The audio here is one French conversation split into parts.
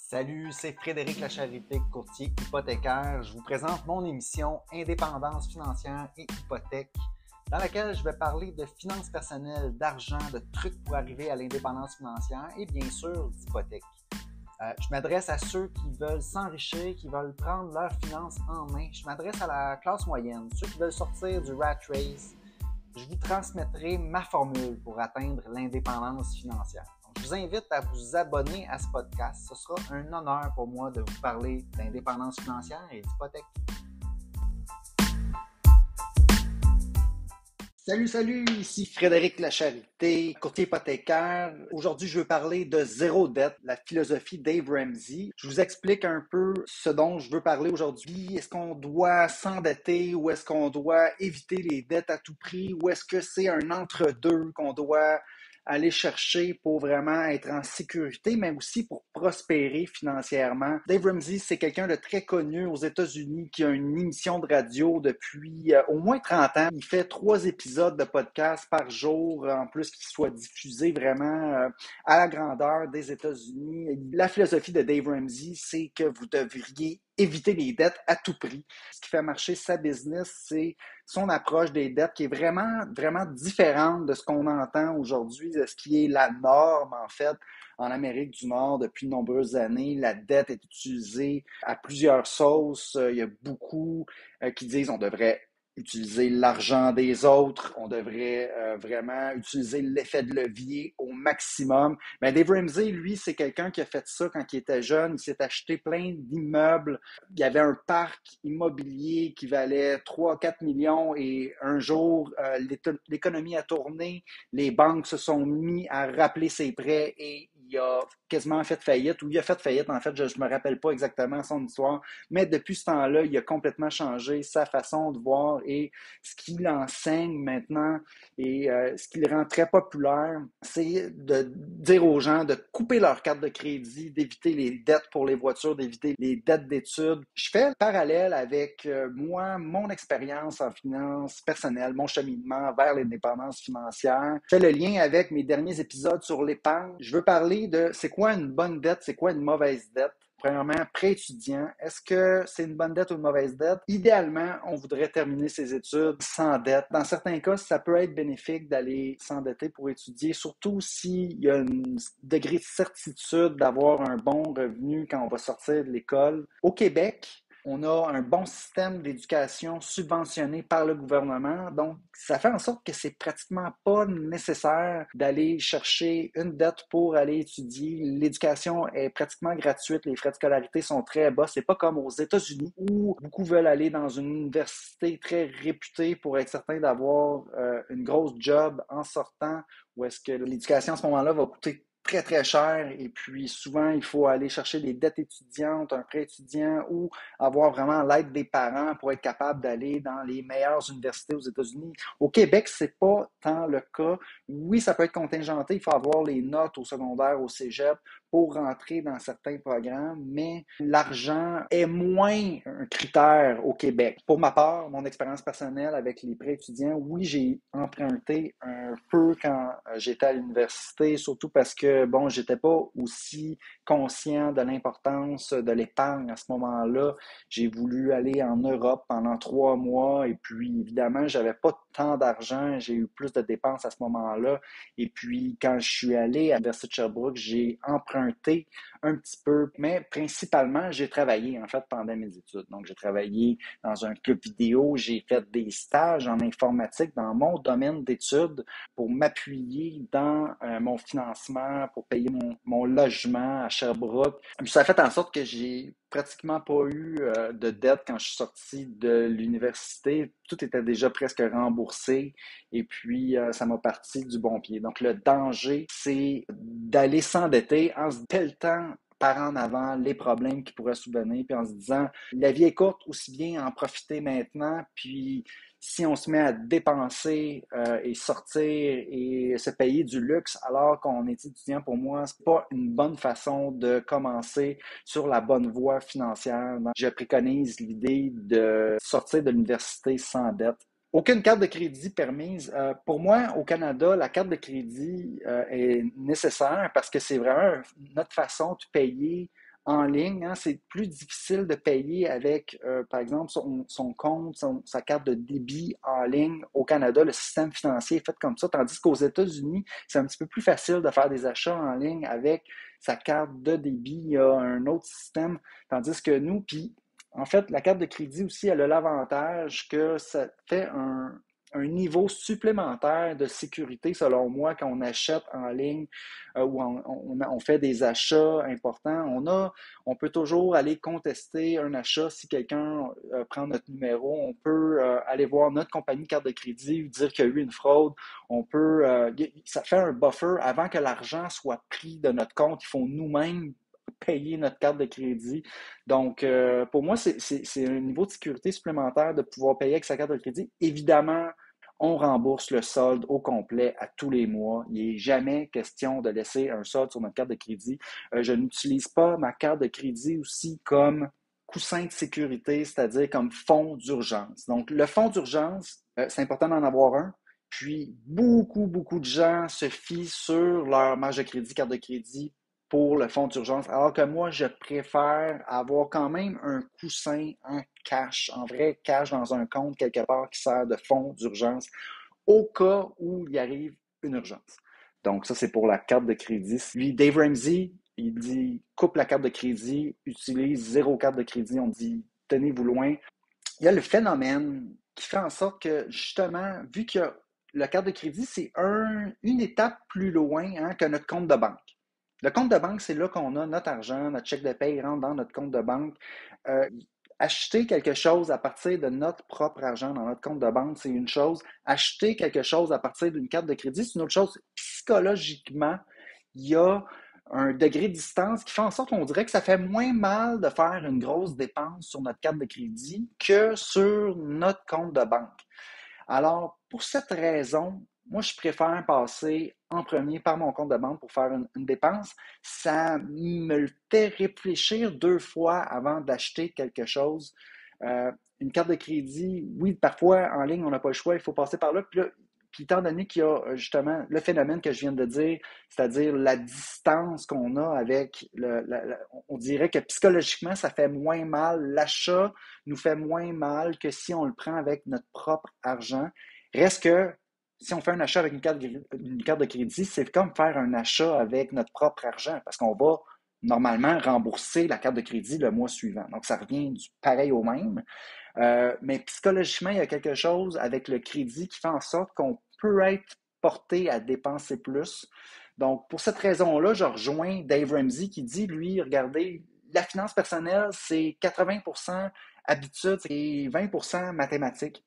Salut, c'est Frédéric Lacharité, courtier hypothécaire. Je vous présente mon émission Indépendance financière et hypothèque, dans laquelle je vais parler de finances personnelles, d'argent, de trucs pour arriver à l'indépendance financière et bien sûr d'hypothèque. Je m'adresse à ceux qui veulent s'enrichir, qui veulent prendre leurs finances en main. Je m'adresse à la classe moyenne, ceux qui veulent sortir du rat race. Je vous transmettrai ma formule pour atteindre l'indépendance financière. Donc, je vous invite à vous abonner à ce podcast. Ce sera un honneur pour moi de vous parler d'indépendance financière et d'hypothèque. Salut, ici Frédéric Lacharité, courtier hypothécaire. Aujourd'hui, je veux parler de zéro dette, la philosophie Dave Ramsey. Je vous explique un peu ce dont je veux parler aujourd'hui. Est-ce qu'on doit s'endetter ou est-ce qu'on doit éviter les dettes à tout prix ou est-ce que c'est un entre-deux qu'on doit aller chercher pour vraiment être en sécurité, mais aussi pour prospérer financièrement. Dave Ramsey, c'est quelqu'un de très connu aux États-Unis qui a une émission de radio depuis au moins 30 ans. Il fait 3 épisodes de podcast par jour, en plus qu'ils soient diffusés vraiment à la grandeur des États-Unis. La philosophie de Dave Ramsey, c'est que vous devriez éviter les dettes à tout prix. Ce qui fait marcher sa business, c'est son approche des dettes qui est vraiment, vraiment différente de ce qu'on entend aujourd'hui, de ce qui est la norme, en fait, en Amérique du Nord depuis de nombreuses années. La dette est utilisée à plusieurs sauces. Il y a beaucoup qui disent on devrait utiliser l'argent des autres, on devrait vraiment utiliser l'effet de levier au maximum. Mais Dave Ramsey, lui, c'est quelqu'un qui a fait ça quand il était jeune. Il s'est acheté plein d'immeubles. Il y avait un parc immobilier qui valait 3-4 millions et un jour, l'économie a tourné, les banques se sont mis à rappeler ses prêts et il a quasiment fait faillite, ou il a fait faillite, en fait, je ne me rappelle pas exactement son histoire, mais depuis ce temps-là, il a complètement changé sa façon de voir et ce qu'il enseigne maintenant et ce qui le rend très populaire, c'est de dire aux gens de couper leur carte de crédit, d'éviter les dettes pour les voitures, d'éviter les dettes d'études. Je fais le parallèle avec moi, mon expérience en finance personnelle, mon cheminement vers l'indépendance financière. Je fais le lien avec mes derniers épisodes sur l'épargne. Je veux parler de c'est quoi une bonne dette, c'est quoi une mauvaise dette. Premièrement, prêt étudiant, est-ce que c'est une bonne dette ou une mauvaise dette? Idéalement, on voudrait terminer ses études sans dette. Dans certains cas, ça peut être bénéfique d'aller s'endetter pour étudier, surtout s'il y a un degré de certitude d'avoir un bon revenu quand on va sortir de l'école. Au Québec, on a un bon système d'éducation subventionné par le gouvernement. Donc, ça fait en sorte que c'est pratiquement pas nécessaire d'aller chercher une dette pour aller étudier. L'éducation est pratiquement gratuite. Les frais de scolarité sont très bas. C'est pas comme aux États-Unis où beaucoup veulent aller dans une université très réputée pour être certain d'avoir une grosse job en sortant, où est-ce que l'éducation à ce moment-là va coûter très, très cher et puis souvent, il faut aller chercher des dettes étudiantes, un prêt étudiant ou avoir vraiment l'aide des parents pour être capable d'aller dans les meilleures universités aux États-Unis. Au Québec, c'est pas tant le cas. Oui, ça peut être contingenté, il faut avoir les notes au secondaire, au cégep pour rentrer dans certains programmes, mais l'argent est moins un critère au Québec. Pour ma part, mon expérience personnelle avec les prêts étudiants, oui, j'ai emprunté un peu quand j'étais à l'université, surtout parce que, bon, j'étais pas aussi conscient de l'importance de l'épargne à ce moment-là. J'ai voulu aller en Europe pendant 3 mois et puis, évidemment, j'avais pas tant d'argent. J'ai eu plus de dépenses à ce moment-là. Et puis, quand je suis allé à l'Université de Sherbrooke, j'ai emprunté un petit peu, mais principalement, j'ai travaillé, en fait, pendant mes études. Donc, j'ai travaillé dans un club vidéo, j'ai fait des stages en informatique dans mon domaine d'études pour m'appuyer dans mon financement, pour payer mon logement à Sherbrooke. Ça a fait en sorte que j'ai pratiquement pas eu de dette quand je suis sorti de l'université. Tout était déjà presque remboursé et puis ça m'a parti du bon pied. Donc le danger, c'est d'aller s'endetter en se pelletant par en avant les problèmes qui pourraient subvenir, puis en se disant la vie est courte, aussi bien en profiter maintenant, puis si on se met à dépenser et sortir et se payer du luxe alors qu'on est étudiant, pour moi, c'est pas une bonne façon de commencer sur la bonne voie financière. Donc, je préconise l'idée de sortir de l'université sans dette. Aucune carte de crédit permise. Pour moi, au Canada, la carte de crédit est nécessaire parce que c'est vraiment notre façon de payer en ligne, hein, c'est plus difficile de payer avec, par exemple, son compte, sa carte de débit en ligne. Au Canada, le système financier est fait comme ça, tandis qu'aux États-Unis, c'est un petit peu plus facile de faire des achats en ligne avec sa carte de débit. Il y a un autre système, tandis que nous, puis en fait, la carte de crédit aussi, elle a l'avantage que ça fait un niveau supplémentaire de sécurité, selon moi, quand on achète en ligne ou on fait des achats importants. On peut toujours aller contester un achat si quelqu'un prend notre numéro. On peut aller voir notre compagnie de carte de crédit, dire qu'il y a eu une fraude. Ça fait un buffer avant que l'argent soit pris de notre compte. Il faut nous-mêmes payer notre carte de crédit. Donc, pour moi, c'est un niveau de sécurité supplémentaire de pouvoir payer avec sa carte de crédit. Évidemment, on rembourse le solde au complet à tous les mois. Il n'est jamais question de laisser un solde sur notre carte de crédit. Je n'utilise pas ma carte de crédit aussi comme coussin de sécurité, c'est-à-dire comme fonds d'urgence. Donc, le fonds d'urgence, c'est important d'en avoir un. Puis, beaucoup de gens se fient sur leur marge de crédit, carte de crédit pour le fonds d'urgence, alors que moi, je préfère avoir quand même un coussin en cash, en vrai cash dans un compte quelque part qui sert de fonds d'urgence au cas où il arrive une urgence. Donc, ça, c'est pour la carte de crédit. Lui, Dave Ramsey, il dit coupe la carte de crédit, utilise zéro carte de crédit. On dit tenez-vous loin. Il y a le phénomène qui fait en sorte que, justement, vu que la carte de crédit, c'est une étape plus loin hein, que notre compte de banque. Le compte de banque, c'est là qu'on a notre argent, notre chèque de paie rentre dans notre compte de banque. Euh, Acheter quelque chose à partir de notre propre argent dans notre compte de banque, c'est une chose. Acheter quelque chose à partir d'une carte de crédit, c'est une autre chose. Psychologiquement, il y a un degré de distance qui fait en sorte qu'on dirait que ça fait moins mal de faire une grosse dépense sur notre carte de crédit que sur notre compte de banque. Alors, pour cette raison, moi, je préfère passer en premier par mon compte de banque pour faire une dépense. Ça me fait réfléchir deux fois avant d'acheter quelque chose. Euh, une carte de crédit, oui, parfois en ligne, on n'a pas le choix, il faut passer par là. Puis étant donné qu'il y a justement le phénomène que je viens de dire, c'est-à-dire la distance qu'on a avec on dirait que psychologiquement, ça fait moins mal. L'achat nous fait moins mal que si on le prend avec notre propre argent. Reste que si on fait un achat avec une carte de crédit, c'est comme faire un achat avec notre propre argent parce qu'on va normalement rembourser la carte de crédit le mois suivant. Donc, ça revient du pareil au même. Mais psychologiquement, il y a quelque chose avec le crédit qui fait en sorte qu'on peut être porté à dépenser plus. Donc, pour cette raison-là, je rejoins Dave Ramsey qui dit, lui, regardez, la finance personnelle, c'est 80% habitude et 20% mathématiques.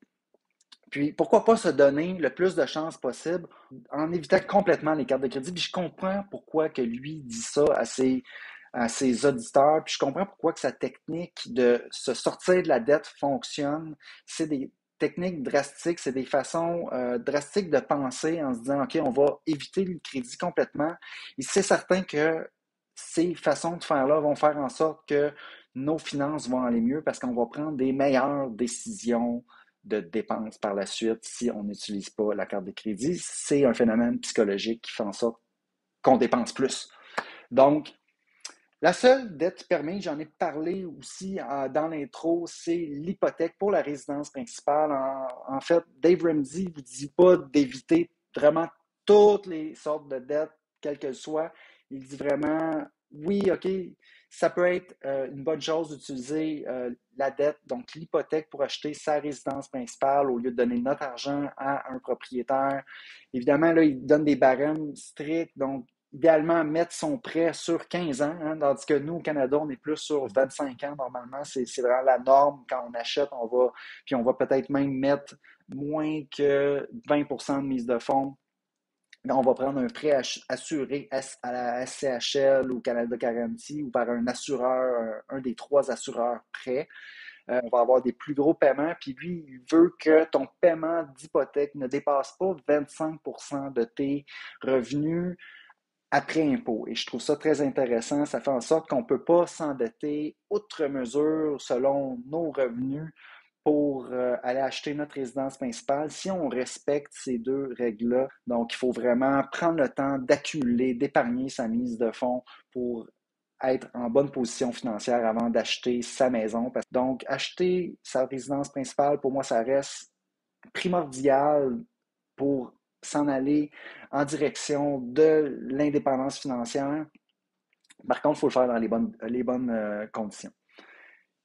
Puis, pourquoi pas se donner le plus de chances possible en évitant complètement les cartes de crédit. Puis, je comprends pourquoi que lui dit ça à ses auditeurs. Puis, je comprends pourquoi que sa technique de se sortir de la dette fonctionne. C'est des techniques drastiques, c'est des façons drastiques de penser en se disant, OK, on va éviter le crédit complètement. Et c'est certain que ces façons de faire-là vont faire en sorte que nos finances vont aller mieux parce qu'on va prendre des meilleures décisions de dépenses par la suite si on n'utilise pas la carte de crédit. C'est un phénomène psychologique qui fait en sorte qu'on dépense plus. Donc, la seule dette permise, j'en ai parlé aussi dans l'intro, c'est l'hypothèque pour la résidence principale. En fait, Dave Ramsey ne vous dit pas d'éviter vraiment toutes les sortes de dettes, quelles qu'elles soient. Il dit vraiment, oui, OK, ça peut être une bonne chose d'utiliser la dette, donc l'hypothèque pour acheter sa résidence principale au lieu de donner notre argent à un propriétaire. Évidemment, là, il donne des barèmes stricts, donc idéalement mettre son prêt sur 15 ans, hein, tandis que nous, au Canada, on est plus sur 25 ans normalement. C'est vraiment la norme. Quand on achète, on va peut-être même mettre moins que 20% de mise de fonds. On va prendre un prêt assuré à la SCHL ou Canada Guarantee ou par un assureur, un des trois assureurs prêts. On va avoir des plus gros paiements. Puis lui, il veut que ton paiement d'hypothèque ne dépasse pas 25% de tes revenus après impôt. Et je trouve ça très intéressant. Ça fait en sorte qu'on ne peut pas s'endetter outre mesure selon nos revenus pour aller acheter notre résidence principale si on respecte ces deux règles-là. Donc, il faut vraiment prendre le temps d'accumuler, d'épargner sa mise de fonds pour être en bonne position financière avant d'acheter sa maison. Donc, acheter sa résidence principale, pour moi, ça reste primordial pour s'en aller en direction de l'indépendance financière. Par contre, il faut le faire dans les bonnes conditions.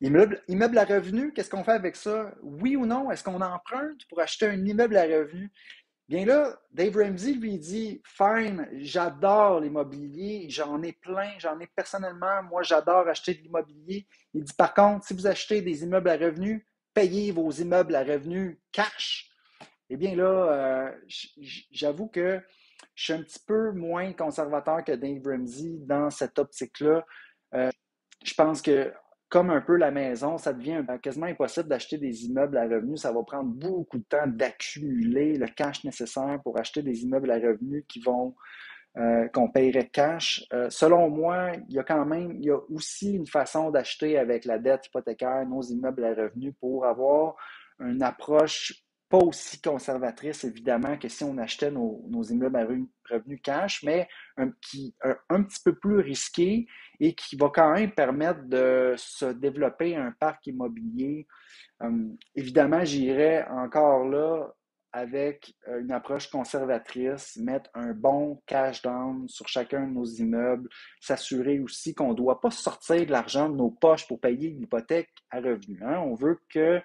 Immeuble à revenu, qu'est-ce qu'on fait avec ça? Oui ou non? Est-ce qu'on emprunte pour acheter un immeuble à revenu? Bien là, Dave Ramsey lui dit, fine, j'adore l'immobilier, j'en ai plein, j'en ai personnellement, moi j'adore acheter de l'immobilier. Il dit par contre, si vous achetez des immeubles à revenus, payez vos immeubles à revenus cash. Eh bien là, j'avoue que je suis un petit peu moins conservateur que Dave Ramsey dans cette optique-là. Je pense que, comme un peu la maison, ça devient quasiment impossible d'acheter des immeubles à revenus. Ça va prendre beaucoup de temps d'accumuler le cash nécessaire pour acheter des immeubles à revenus qu'on paierait cash. Selon moi, il y a aussi une façon d'acheter avec la dette hypothécaire nos immeubles à revenus pour avoir une approche pas aussi conservatrice, évidemment, que si on achetait nos immeubles à revenus cash, mais un petit peu plus risqué et qui va quand même permettre de se développer un parc immobilier. Évidemment, j'irais encore là avec une approche conservatrice, mettre un bon cash down sur chacun de nos immeubles, s'assurer aussi qu'on ne doit pas sortir de l'argent de nos poches pour payer l'hypothèque à revenu. Hein? On veut que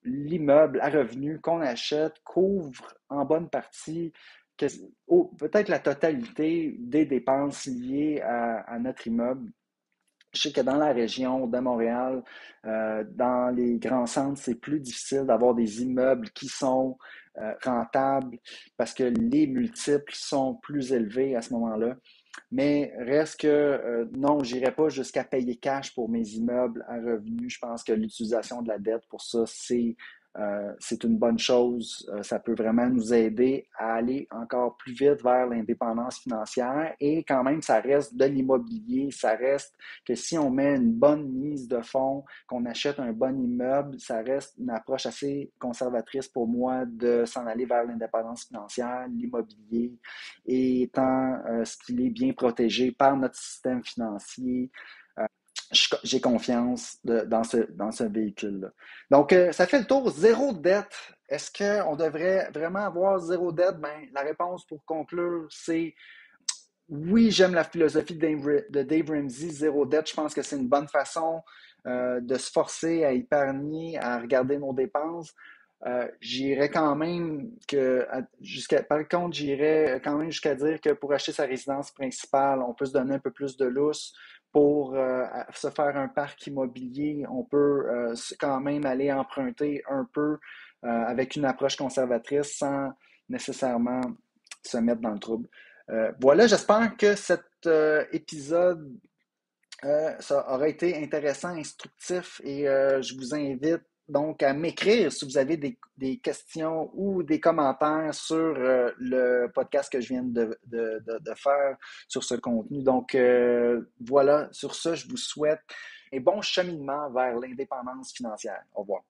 l'immeuble à revenu qu'on achète couvre en bonne partie peut-être la totalité des dépenses liées à notre immeuble. Je sais que dans la région de Montréal, dans les grands centres, c'est plus difficile d'avoir des immeubles qui sont rentables parce que les multiples sont plus élevés à ce moment-là. Mais reste que non, je n'irai pas jusqu'à payer cash pour mes immeubles à revenus. Je pense que l'utilisation de la dette pour ça, c'est une bonne chose. Ça peut vraiment nous aider à aller encore plus vite vers l'indépendance financière et quand même, ça reste de l'immobilier. Ça reste que si on met une bonne mise de fonds, qu'on achète un bon immeuble, ça reste une approche assez conservatrice pour moi de s'en aller vers l'indépendance financière, l'immobilier, et étant ce qu'il est bien protégé par notre système financier, j'ai confiance dans ce véhicule-là. Donc, ça fait le tour. Zéro dette. Est-ce qu'on devrait vraiment avoir zéro dette? Ben, la réponse pour conclure, c'est oui, j'aime la philosophie de Dave Ramsey, zéro dette. Je pense que c'est une bonne façon de se forcer à épargner, à regarder nos dépenses. J'irais quand même par contre, j'irais quand même jusqu'à dire que pour acheter sa résidence principale, on peut se donner un peu plus de lousse pour se faire un parc immobilier. On peut quand même aller emprunter un peu avec une approche conservatrice sans nécessairement se mettre dans le trouble. Voilà, j'espère que cet épisode ça aura été intéressant, instructif et je vous invite donc à m'écrire si vous avez des questions ou des commentaires sur le podcast que je viens de faire sur ce contenu. Donc voilà, sur ce, je vous souhaite un bon cheminement vers l'indépendance financière. Au revoir.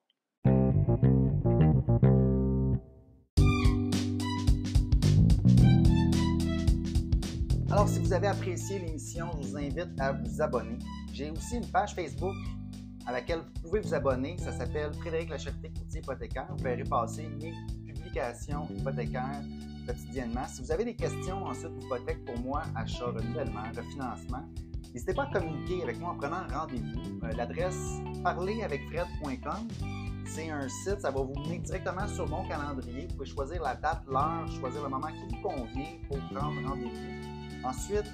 Alors, si vous avez apprécié l'émission, je vous invite à vous abonner. J'ai aussi une page Facebook à laquelle vous pouvez vous abonner. Ça s'appelle Frédéric Lacharité, courtier hypothécaire. Vous verrez passer mes publications hypothécaires quotidiennement. Si vous avez des questions ensuite d'hypothèque pour moi, achat, renouvellement, refinancement, n'hésitez pas à communiquer avec moi en prenant un rendez-vous. L'adresse parleravecfred.com. C'est un site, ça va vous mener directement sur mon calendrier. Vous pouvez choisir la date, l'heure, choisir le moment qui vous convient pour prendre rendez-vous. Ensuite,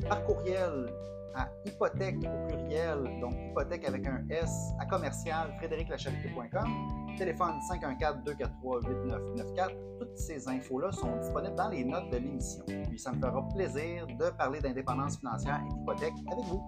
par courriel à hypothèque au pluriel, donc hypothèque avec un S, à commercial frédériclacharité.com, téléphone 514-243-8994. Toutes ces infos-là sont disponibles dans les notes de l'émission. Puis ça me fera plaisir de parler d'indépendance financière et d'hypothèque avec vous.